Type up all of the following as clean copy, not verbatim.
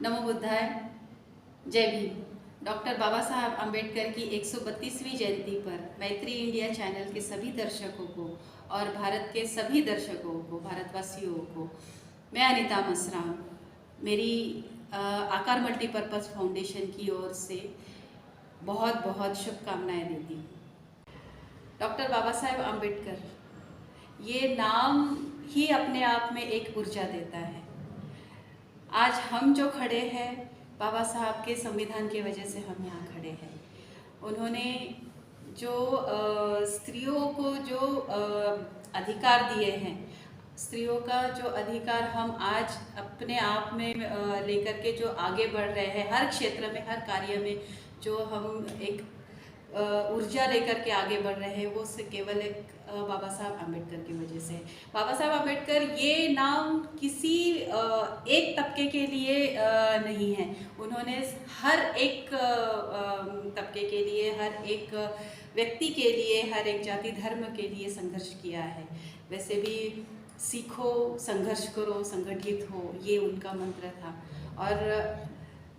नमो बुद्धाय। जय भीम। डॉक्टर बाबा साहब अम्बेडकर की 132वीं जयंती पर मैत्री इंडिया चैनल के सभी दर्शकों को और भारत के सभी दर्शकों को, भारतवासियों को मैं अनीता मसराम मेरी आकार मल्टीपर्पज़ फाउंडेशन की ओर से बहुत बहुत शुभकामनाएं देती हूँ। डॉक्टर बाबा साहेब अम्बेडकर ये नाम ही अपने आप में एक ऊर्जा देता है। आज हम जो खड़े हैं बाबा साहब के संविधान की वजह से हम यहाँ खड़े हैं। उन्होंने जो स्त्रियों को जो अधिकार दिए हैं, स्त्रियों का जो अधिकार हम आज अपने आप में लेकर के जो आगे बढ़ रहे हैं, हर क्षेत्र में, हर कार्य में जो हम एक ऊर्जा लेकर के आगे बढ़ रहे हैं, वो केवल एक बाबा साहब अम्बेडकर की वजह से। बाबा साहब अम्बेडकर ये नाम किसी एक तबके के लिए नहीं है। उन्होंने हर एक तबके के लिए, हर एक व्यक्ति के लिए, हर एक जाति धर्म के लिए संघर्ष किया है। वैसे भी सीखो, संघर्ष करो, संगठित हो, ये उनका मंत्र था। और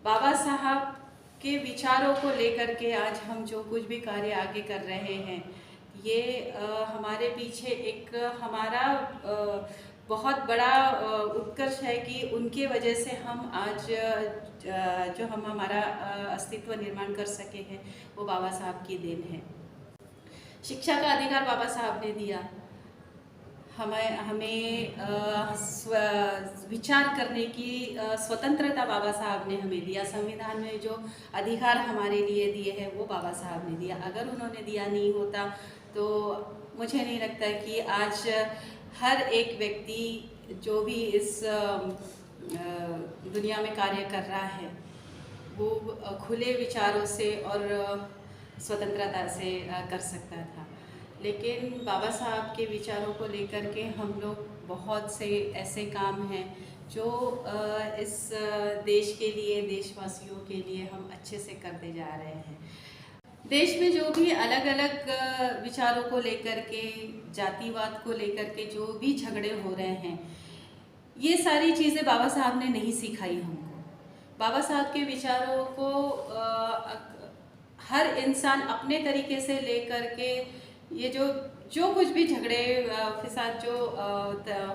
बाबा साहब के विचारों को लेकर के आज हम जो कुछ भी कार्य आगे कर रहे हैं, ये हमारे पीछे एक हमारा बहुत बड़ा उत्कर्ष है कि उनके वजह से हम आज जो हम हमारा अस्तित्व निर्माण कर सके हैं, वो बाबा साहब की देन है। शिक्षा का अधिकार बाबा साहब ने दिया, हमें विचार करने की स्वतंत्रता बाबा साहब ने हमें दिया। संविधान में जो अधिकार हमारे लिए दिए हैं वो बाबा साहब ने दिया। अगर उन्होंने दिया नहीं होता तो मुझे नहीं लगता कि आज हर एक व्यक्ति जो भी इस दुनिया में कार्य कर रहा है वो खुले विचारों से और स्वतंत्रता से कर सकता था। लेकिन बाबा साहब के विचारों को लेकर के हम लोग बहुत से ऐसे काम हैं जो इस देश के लिए, देशवासियों के लिए हम अच्छे से करते जा रहे हैं। देश में जो भी अलग अलग विचारों को लेकर के, जातिवाद को लेकर के जो भी झगड़े हो रहे हैं, ये सारी चीज़ें बाबा साहब ने नहीं सिखाई हमको। बाबा साहब के विचारों को हर इंसान अपने तरीके से लेकर के ये जो कुछ भी झगड़े फिसाद जो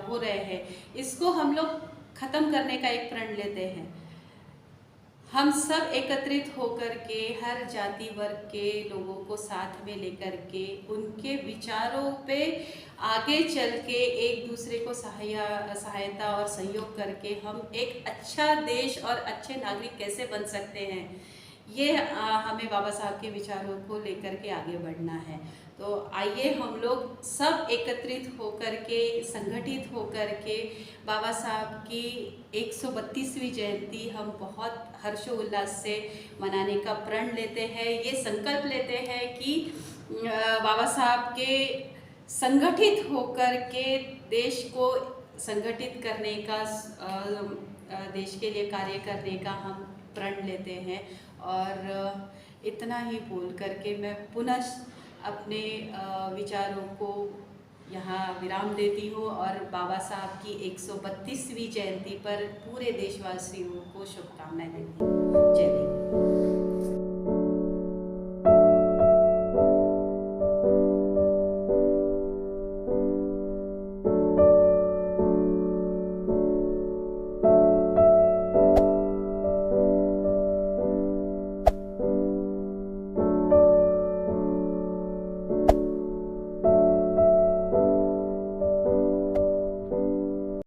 हो रहे हैं, इसको हम लोग ख़त्म करने का एक प्रण लेते हैं। हम सब एकत्रित होकर के हर जाति वर्ग के लोगों को साथ में लेकर के उनके विचारों पे आगे चल के एक दूसरे को सहायता और सहयोग करके हम एक अच्छा देश और अच्छे नागरिक कैसे बन सकते हैं, ये हमें बाबा साहब के विचारों को लेकर के आगे बढ़ना है। तो आइए हम लोग सब एकत्रित होकर के, संगठित होकर के बाबा साहब की 132वीं जयंती हम बहुत हर्षोल्लास से मनाने का प्रण लेते हैं। ये संकल्प लेते हैं कि बाबा साहब के संगठित होकर के देश को संगठित करने का, देश के लिए कार्य करने का हम प्रण लेते हैं। और इतना ही बोल करके मैं पुनः अपने विचारों को यहाँ विराम देती हूँ और बाबा साहब की 132वीं जयंती पर पूरे देशवासियों को शुभकामनाएं देती हूँ। जय हिंद।